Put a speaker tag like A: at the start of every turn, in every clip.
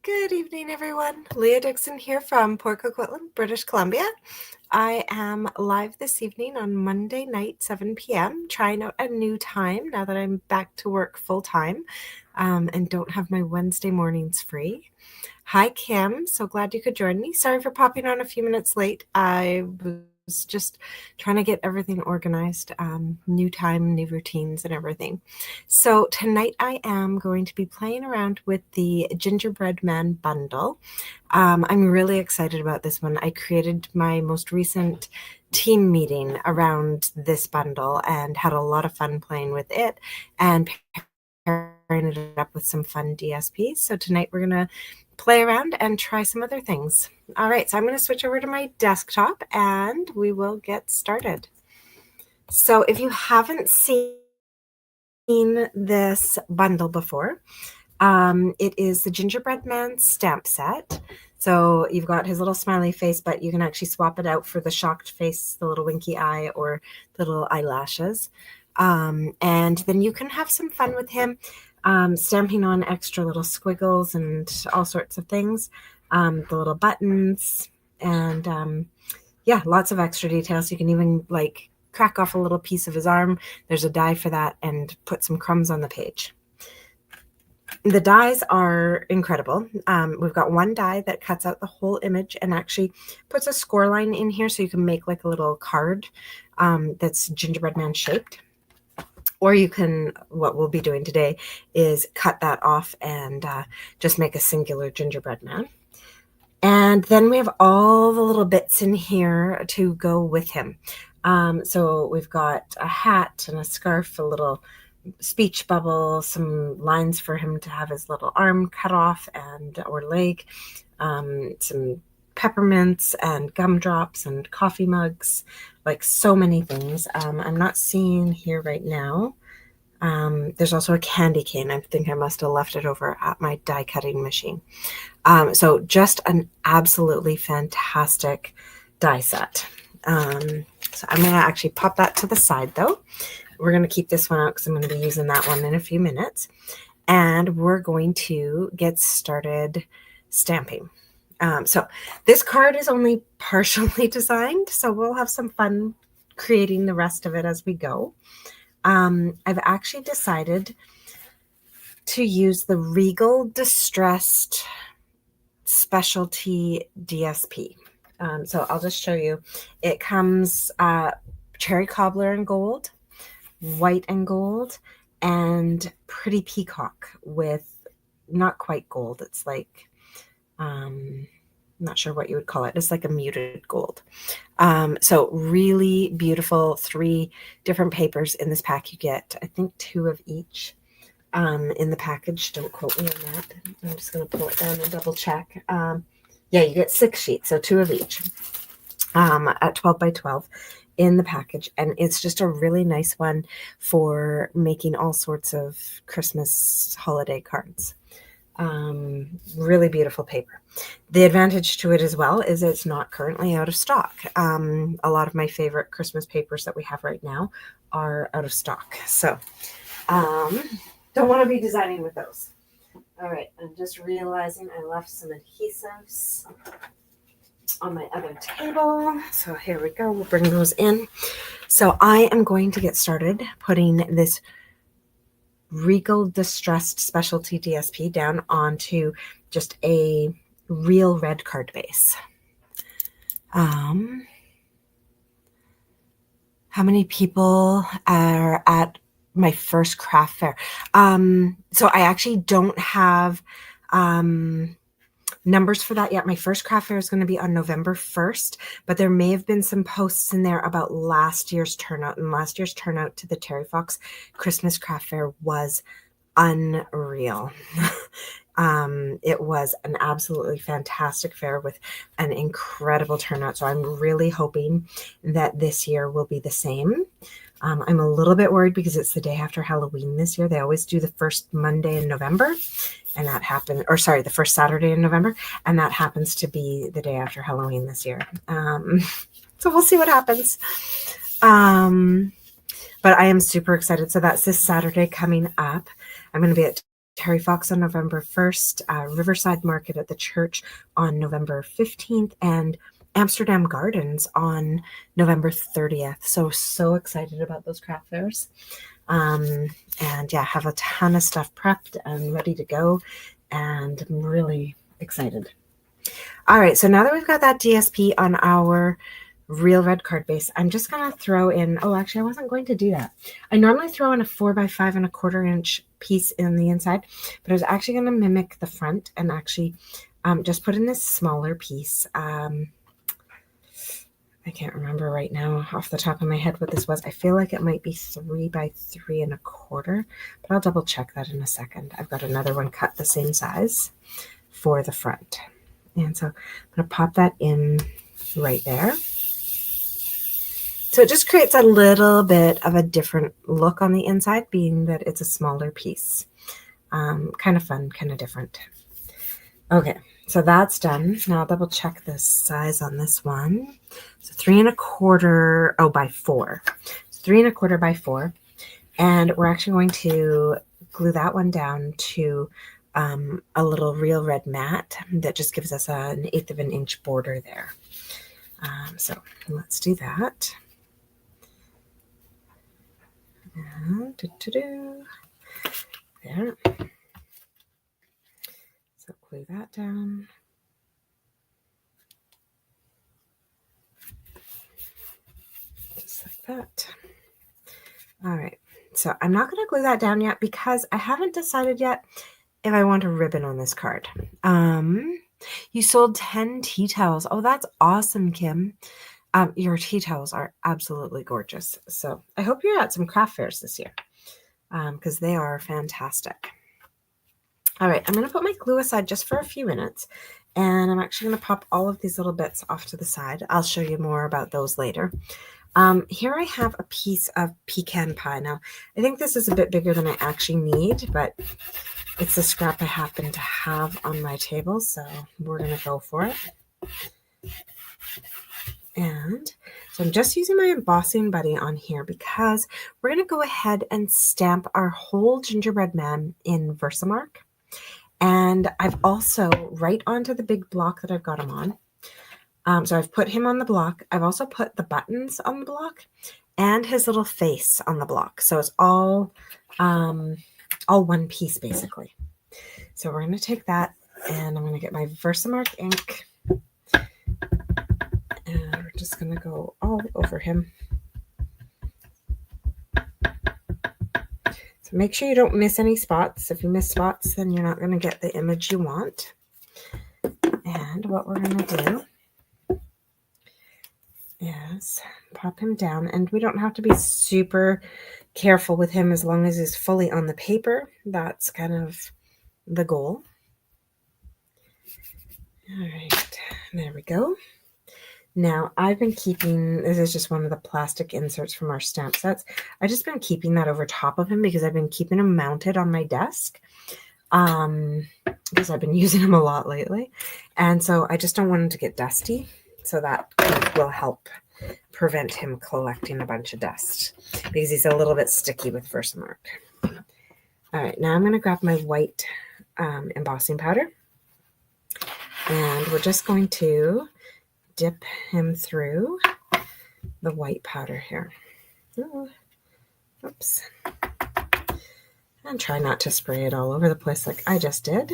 A: Good evening, everyone. Leah Dixon here from Port Coquitlam, British Columbia. I am live this evening on Monday night, 7 p.m., trying out a new time now that I'm back to work full-time and don't have my Wednesday mornings free. Hi, Kim. So glad you could join me. Sorry for popping on a few minutes late. I was just trying to get everything organized, new time, new routines, and everything. So tonight I am going to be playing around with the Gingerbread Man bundle. I'm really excited about this one. I created my most recent team meeting around this bundle and had a lot of fun playing with it and pairing it up with some fun DSPs. So tonight we're going to play around and try some other things. All right, so I'm going to switch over to my desktop and we will get started. So if you haven't seen this bundle before, it is the Gingerbread Man stamp set. So you've got his little smiley face, but you can actually swap it out for the shocked face, the little winky eye, or the little eyelashes. And then you can have some fun with him, stamping on extra little squiggles and all sorts of things, the little buttons, and yeah, lots of extra details. You can even like crack off a little piece of his arm. There's a die for that, and put some crumbs on the page. The dies are incredible. We've got one die that cuts out the whole image and actually puts a score line in here so you can make like a little card that's Gingerbread Man shaped. Or you can, what we'll be doing today is cut that off and just make a singular Gingerbread Man. And then we have all the little bits in here to go with him. So we've got a hat and a scarf, a little speech bubble, some lines for him to have his little arm cut off and or leg, some peppermints and gumdrops and coffee mugs, like so many things. I'm not seeing here right now. There's also a candy cane. I think I must have left it over at my die cutting machine. So just an absolutely fantastic die set. So I'm going to actually pop that to the side though. We're going to keep this one out because I'm going to be using that one in a few minutes. And we're going to get started stamping. So this card is only partially designed, so we'll have some fun creating the rest of it as we go. I've actually decided to use the Regal Distressed Specialty DSP. So I'll just show you. It comes cherry cobbler in gold, white and gold, and pretty peacock with not quite gold. It's like, I'm not sure what you would call it. It's like a muted gold. So really beautiful, 3 different papers in this pack. You get, I think, 2 of each in the package. Don't quote me on that. I'm just going to pull it down and double check. Yeah, you get 6 sheets, so 2 of each at 12 by 12 in the package. And it's just a really nice one for making all sorts of Christmas holiday cards. Really beautiful paper. The advantage to it as well is it's not currently out of stock. A lot of my favorite Christmas papers that we have right now are out of stock. So don't want to be designing with those. All right, I'm just realizing I left some adhesives on my other table. So here we go. We'll bring those in. So I am going to get started putting this Regal Distressed Specialty DSP down onto just a real red card base. How many people are at my first craft fair? So I actually don't have numbers for that yet. My first craft fair is going to be on November 1st, but there may have been some posts in there about last year's turnout, and last year's turnout to the Terry Fox Christmas Craft Fair was unreal. It was an absolutely fantastic fair with an incredible turnout. So I'm really hoping that this year will be the same. I'm a little bit worried because it's the day after Halloween this year. They always do the first Monday in November, and that happened, or sorry, the first Saturday in November, and that happens to be the day after Halloween this year. So we'll see what happens. But I am super excited. So that's this Saturday coming up. I'm going to be at Terry Fox on November 1st, Riverside Market at the church on November 15th, and Amsterdam Gardens on November 30th. So excited about those craft fairs. And yeah, have a ton of stuff prepped and ready to go, and I'm really excited. All right, so now that we've got that DSP on our real red card base, I'm just going to throw in, oh, actually, I wasn't going to do that. I normally throw in a 4x5¼ inch piece in the inside, but I was actually going to mimic the front and actually just put in this smaller piece. I can't remember right now off the top of my head what this was. I feel like it might be 3x3¼ but I'll double check that in a second. I've got another one cut the same size for the front. And so I'm going to pop that in right there. So it just creates a little bit of a different look on the inside, being that it's a smaller piece. Kind of fun, kind of different. Okay, so that's done. Now I'll double check the size on this one. So 3¼ by 4. So 3¼ by 4. And we're actually going to glue that one down to a little real red mat that just gives us an 1/8 of an inch border there. So let's do that. There. So glue that down. Just like that. All right. So I'm not going to glue that down yet because I haven't decided yet if I want a ribbon on this card. You sold 10 tea towels. Oh, that's awesome, Kim. Your tea towels are absolutely gorgeous. So I hope you're at some craft fairs this year because they are fantastic. All right, I'm going to put my glue aside just for a few minutes, and I'm actually going to pop all of these little bits off to the side. I'll show you more about those later. Here I have a piece of pecan pie. Now, I think this is a bit bigger than I actually need, but it's the scrap I happen to have on my table, so we're going to go for it. And so I'm just using my embossing buddy on here because we're going to go ahead and stamp our whole gingerbread man in Versamark. And I've also, right onto the big block that I've got him on, so I've put him on the block. I've also put the buttons on the block and his little face on the block. So it's all one piece basically. So we're going to take that and I'm going to get my Versamark ink and we're just going to go all over him. So make sure you don't miss any spots. If you miss spots, then you're not going to get the image you want. And what we're going to do is pop him down, and we don't have to be super careful with him as long as he's fully on the paper. That's kind of the goal. All right, there we go. Now I've been keeping, this is just one of the plastic inserts from our stamp sets. I've just been keeping that over top of him because I've been keeping him mounted on my desk because I've been using him a lot lately. And so I just don't want him to get dusty. So that will help prevent him collecting a bunch of dust because he's a little bit sticky with Versamark. All right, now I'm going to grab my white embossing powder. And we're just going to dip him through the white powder here. Ooh, oops. And try not to spray it all over the place like I just did.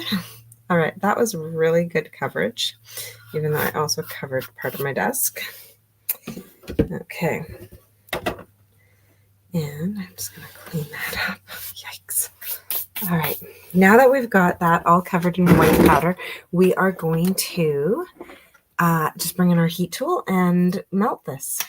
A: All right, that was really good coverage, even though I also covered part of my desk. Okay. And I'm just going to clean that up. Yikes. All right, now that we've got that all covered in white powder, we are going to just bring in our heat tool and melt this.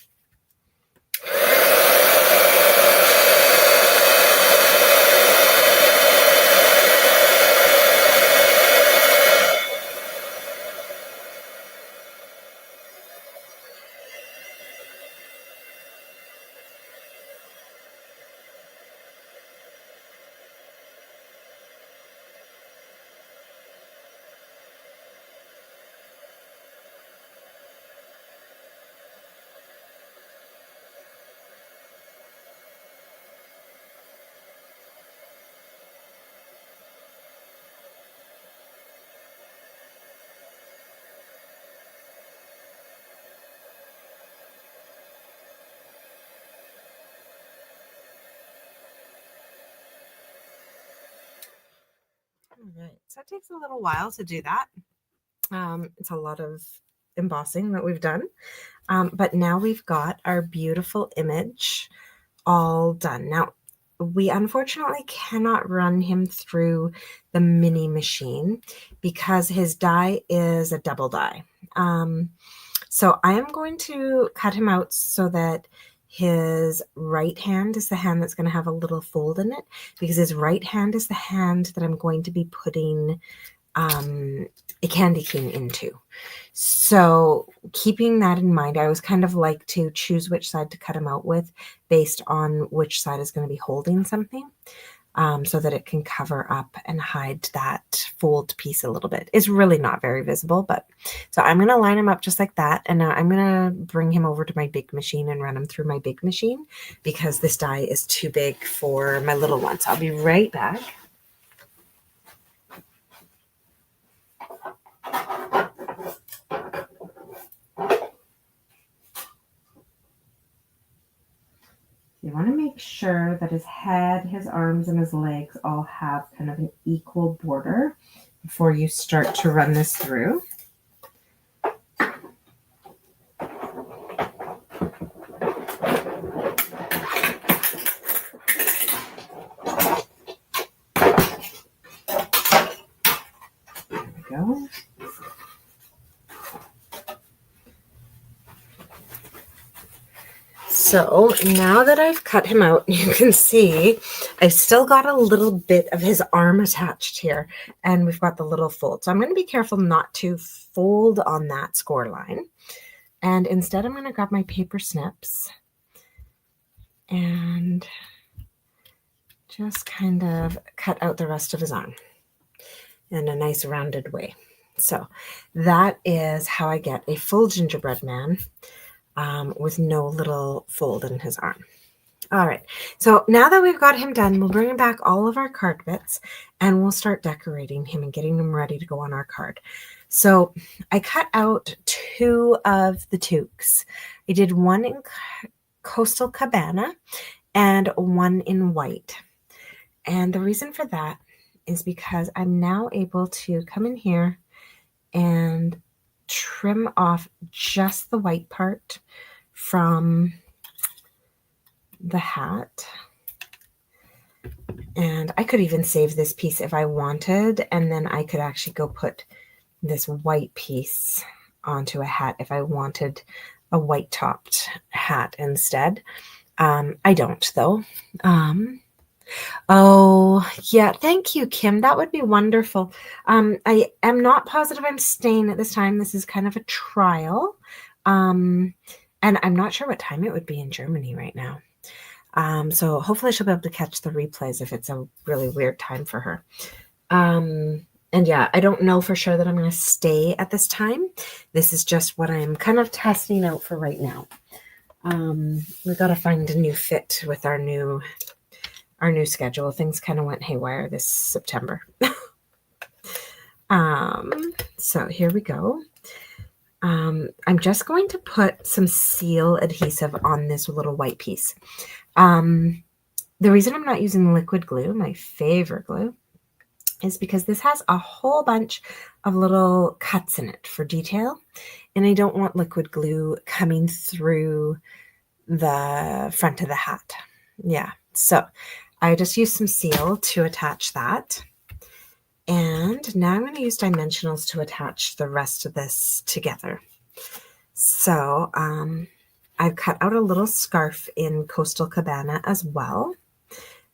A: All right, so it takes a little while to do that. It's a lot of embossing that we've done, but now we've got our beautiful image all done. Now, we unfortunately cannot run him through the mini machine because his die is a double die. So I am going to cut him out so that his right hand is the hand that's going to have a little fold in it, because his right hand is the hand that I'm going to be putting a candy cane into. So keeping that in mind, I always kind of like to choose which side to cut him out with based on which side is going to be holding something, so that it can cover up and hide that fold piece a little bit. It's really not very visible, but so I'm going to line him up just like that. And now I'm going to bring him over to my big machine and run him through my big machine because this die is too big for my little one. So I'll be right back. You want to make sure that his head, his arms, and his legs all have kind of an equal border before you start to run this through. There we go. So now that I've cut him out, you can see I've still got a little bit of his arm attached here, and we've got the little fold. So I'm going to be careful not to fold on that score line. And instead, I'm going to grab my paper snips and just kind of cut out the rest of his arm in a nice rounded way. So that is how I get a full gingerbread man with no little fold in his arm. All right, so now that we've got him done, we'll bring back all of our card bits and we'll start decorating him and getting him ready to go on our card. So I cut out 2 of the toques. I did one in Coastal Cabana and one in white. And the reason for that is because I'm now able to come in here and trim off just the white part from the hat. And I could even save this piece if I wanted, and then I could actually go put this white piece onto a hat if I wanted a white topped hat instead. I don't though. Oh, yeah. Thank you, Kim. That would be wonderful. I am not positive I'm staying at this time. This is kind of a trial. And I'm not sure what time it would be in Germany right now. So hopefully she'll be able to catch the replays if it's a really weird time for her. And yeah, I don't know for sure that I'm going to stay at this time. This is just what I'm kind of testing out for right now. We got to find a new fit with our new schedule. Things kind of went haywire this September. So here we go. I'm just going to put some seal adhesive on this little white piece. The reason I'm not using liquid glue, my favorite glue, is because this has a whole bunch of little cuts in it for detail, and I don't want liquid glue coming through the front of the hat. Yeah, so I just used some seal to attach that. And now I'm going to use dimensionals to attach the rest of this together. So I've cut out a little scarf in Coastal Cabana as well.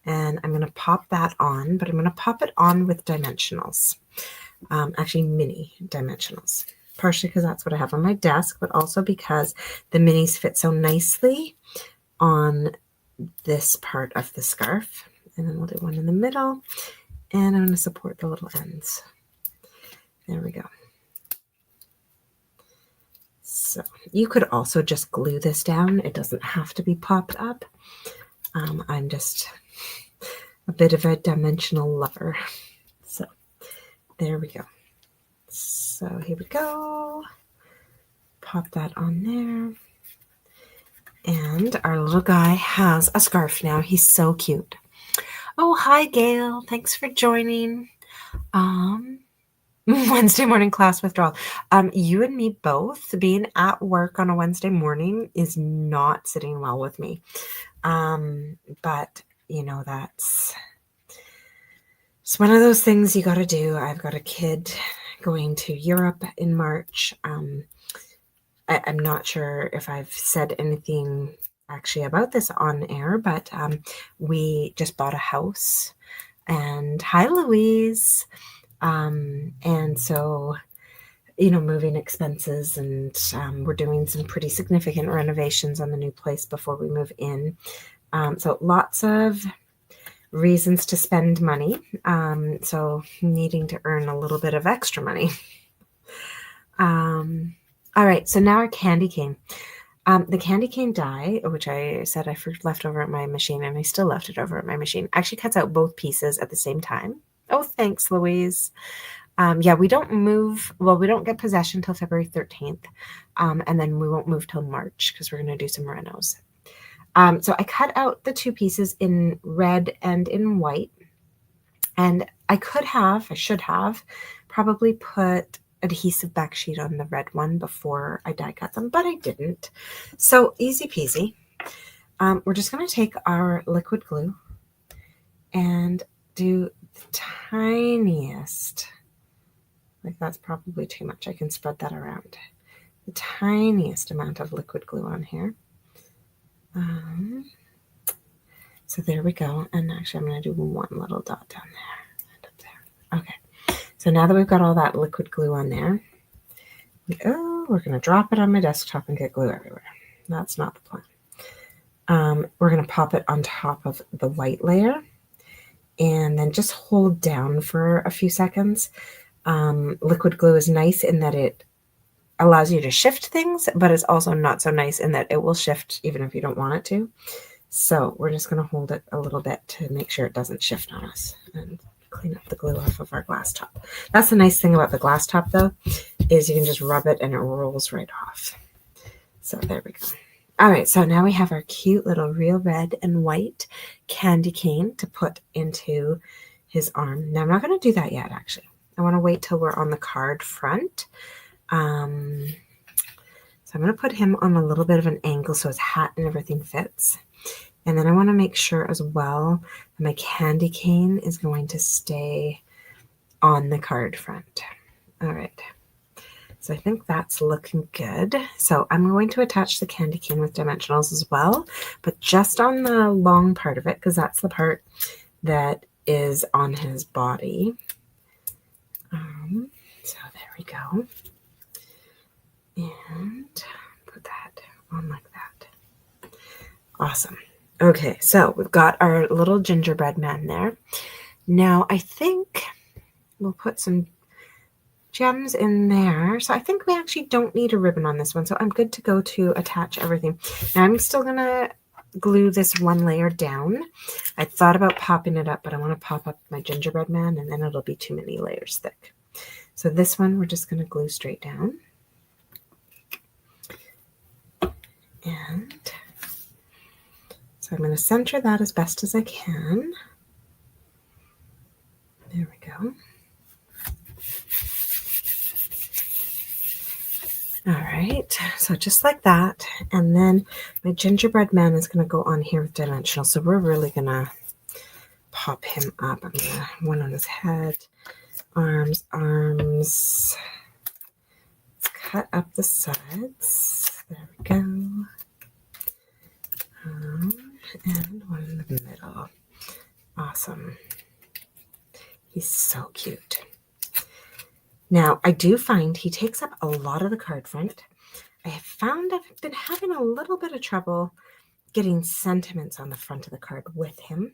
A: And I'm going to pop that on, but I'm going to pop it on with dimensionals. Actually, mini dimensionals. Partially because that's what I have on my desk, but also because the minis fit so nicely on this part of the scarf. And then we'll do one in the middle. And I'm going to support the little ends. There we go. So you could also just glue this down. It doesn't have to be popped up. I'm just a bit of a dimensional lover. So there we go. So here we go. Pop that on there. And our little guy has a scarf now. He's so cute. Oh, hi, Gail. Thanks for joining. Wednesday morning class withdrawal. You and me both. Being at work on a Wednesday morning is not sitting well with me. But you know, it's one of those things you got to do. I've got a kid going to Europe in March. I'm not sure if I've said anything actually about this on air, but we just bought a house. And hi, Louise. And so, you know, moving expenses, and we're doing some pretty significant renovations on the new place before we move in. So lots of reasons to spend money. So needing to earn a little bit of extra money. All right, so now our candy cane. The candy cane die, which I said I left over at my machine, and I still left it over at my machine, actually cuts out both pieces at the same time. Oh, thanks, Louise. Yeah, we don't move. Well, we don't get possession till February 13th, and then we won't move till March because we're going to do some renos. So I cut out the two pieces in red and in white, and I should have probably put adhesive back sheet on the red one before I die cut them, but I didn't. So easy peasy. We're just going to take our liquid glue and do the tiniest, like that's probably too much. I can spread that around. The tiniest amount of liquid glue on here. So there we go. And actually I'm going to do one little dot down there and up there. Okay. So now that we've got all that liquid glue on there, we're going to drop it on my desktop and get glue everywhere. That's not the plan. We're going to pop it on top of the white layer and then just hold down for a few seconds. Liquid glue is nice in that it allows you to shift things, but it's also not so nice in that it will shift even if you don't want it to. So we're just going to hold it a little bit to make sure it doesn't shift on us and clean up the glue off of our glass top. That's the nice thing about the glass top, though, is you can just rub it and it rolls right off. So there we go. All right, so now we have our cute little real red and white candy cane to put into his arm. Now I'm not going to do that yet, actually. I want to wait till we're on the card front. So I'm going to put him on a little bit of an angle so his hat and everything fits. And then I want to make sure as well that my candy cane is going to stay on the card front. All right. So I think that's looking good. So I'm going to attach the candy cane with dimensionals as well, but just on the long part of it, because that's the part that is on his body. So there we go. And put that on like that. Awesome. Okay, so we've got our little gingerbread man there. Now I think we'll put some gems in there. So I think we actually don't need a ribbon on this one. So I'm good to go to attach everything. Now I'm still going to glue this one layer down. I thought about popping it up, but I want to pop up my gingerbread man and then it'll be too many layers thick. So this one we're just going to glue straight down. And so I'm going to center that as best as I can. There we go. All right, so just like that. And then my gingerbread man is going to go on here with dimensional. So we're really going to pop him up. I'm going to one on his head, arms. Let's cut up the sides. There we go. And one in the middle. Awesome. He's so cute. Now, I do find he takes up a lot of the card front. I have found I've been having a little bit of trouble getting sentiments on the front of the card with him.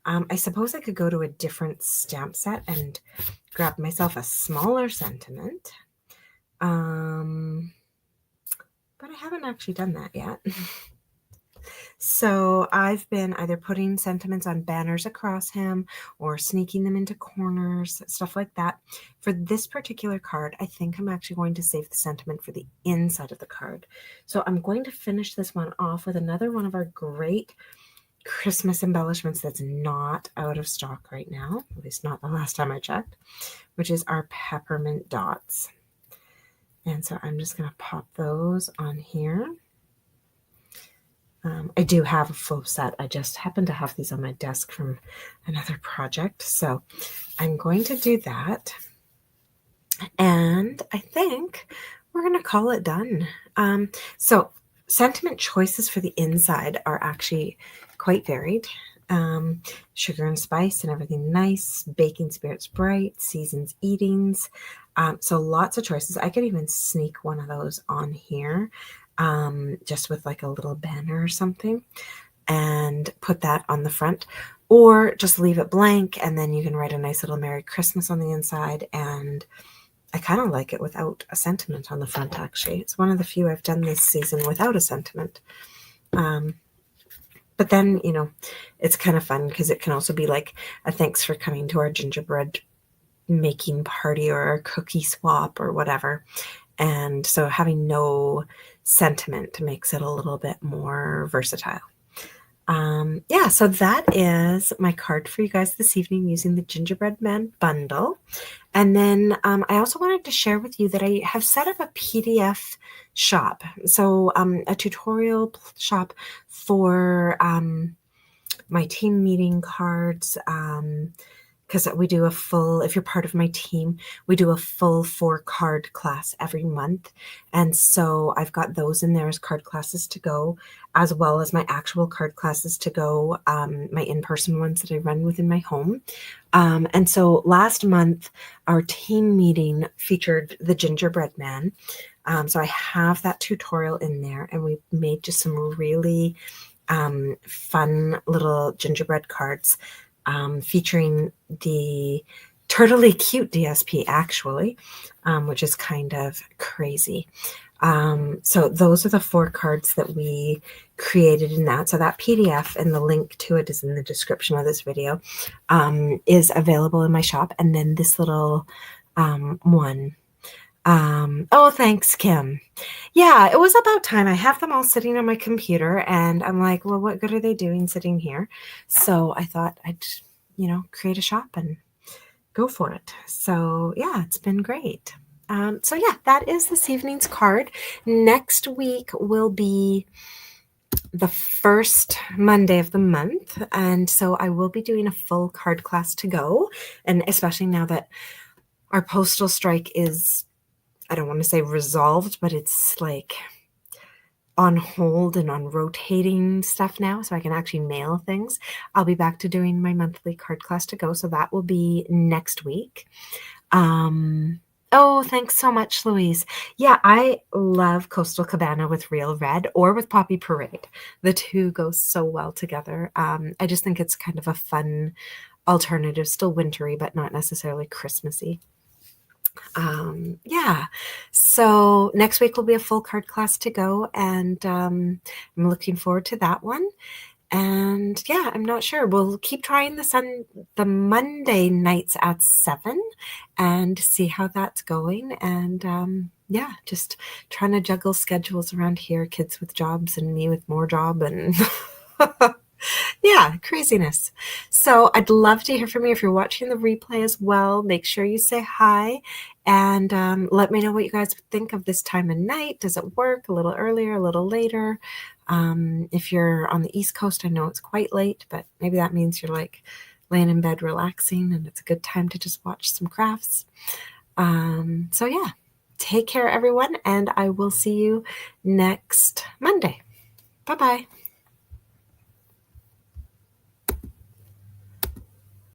A: I suppose I could go to a different stamp set and grab myself a smaller sentiment. But I haven't actually done that yet. So I've been either putting sentiments on banners across him or sneaking them into corners, stuff like that. For this particular card, I think I'm actually going to save the sentiment for the inside of the card. So I'm going to finish this one off with another one of our great Christmas embellishments that's not out of stock right now, at least not the last time I checked, which is our peppermint dots. And so I'm just going to pop those on here. I do have a full set. I just happen to have these on my desk from another project. So I'm going to do that. And I think we're going to call it done. So sentiment choices for the inside are actually quite varied. Sugar and spice and everything nice, baking spirits bright, seasons eatings. So lots of choices. I could even sneak one of those on here, just with like a little banner or something, and put that on the front, or just leave it blank and then you can write a nice little Merry Christmas on the inside. And I kind of like it without a sentiment on the front, actually. It's one of the few I've done this season without a sentiment. But then, you know, it's kind of fun because it can also be like a thanks for coming to our gingerbread making party or a cookie swap or whatever. And so having no sentiment makes it a little bit more versatile. Yeah, so that is my card for you guys this evening using the Gingerbread Man bundle. And then I also wanted to share with you that I have set up a PDF shop. So a tutorial shop for my team meeting cards, because we do a full, if you're part of my team, we do a full 4-card class every month. And so I've got those in there as card classes to go, as well as my actual card classes to go, my in-person ones that I run within my home. And so last month, our team meeting featured the Gingerbread Man. So I have that tutorial in there, and we made just some really fun little gingerbread cards, featuring the turtly cute DSP, actually, which is kind of crazy. So those are the 4 cards that we created in that. So that PDF and the link to it is in the description of this video, is available in my shop. And then this little one. Oh, thanks, Kim. Yeah, it was about time. I have them all sitting on my computer, and I'm like, well, what good are they doing sitting here? So I thought I'd, you know, create a shop and go for it. So yeah, it's been great. So yeah, that is this evening's card. Next week will be the first Monday of the month, and so I will be doing a full card class to go. And especially now that our postal strike is, I don't want to say resolved, but it's like on hold and on rotating stuff now, so I can actually mail things. I'll be back to doing my monthly card class to go, so that will be next week. Oh, thanks so much, Louise. Yeah, I love Coastal Cabana with Real Red or with Poppy Parade. The two go so well together. I just think it's kind of a fun alternative, still wintry, but not necessarily Christmassy. Yeah, so next week will be a full card class to go, and I'm looking forward to that one. And yeah, I'm not sure. We'll keep trying the Monday nights at 7 and see how that's going. And yeah, just trying to juggle schedules around here, kids with jobs and me with more job, and yeah, craziness. So I'd love to hear from you if you're watching the replay as well. Make sure you say hi, and let me know what you guys think of this time of night. Does it work a little earlier, a little later? If you're on the East Coast, I know it's quite late, but maybe that means you're like laying in bed relaxing and it's a good time to just watch some crafts. So yeah, take care, everyone, and I will see you next Monday. Bye-bye.